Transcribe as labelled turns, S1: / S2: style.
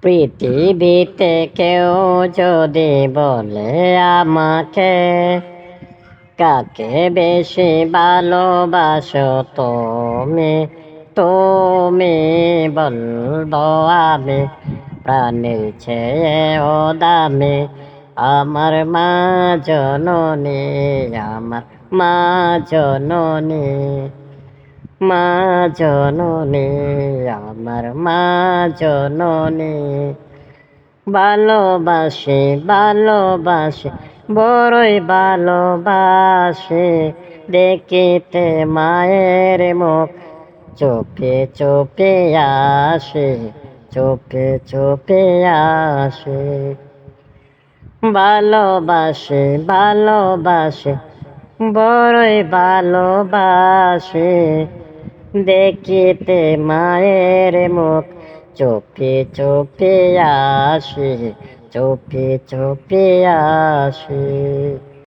S1: পৃথিবীতে কেউ যদি বলে আমাকে, কাকে বেশি ভালোবাসো তুমি, তুমি বলবো আমি প্রাণের চেয়েও দামি আমার মা জননী, আমার মা জননী, মা জননী, আমার মা জননী। ভালোবাসি ভালোবাসি বড়ই ভালোবাসি দেখিতে মায়ের মুখ, চোখে চোখে আসে, চোখে চোখে আসে। ভালোবাসি ভালোবাসি বড়ই ভালোবাসি দেখিতে মায়ের মুখ, চোখে চোখে আসে, চোখে চোখে আসে।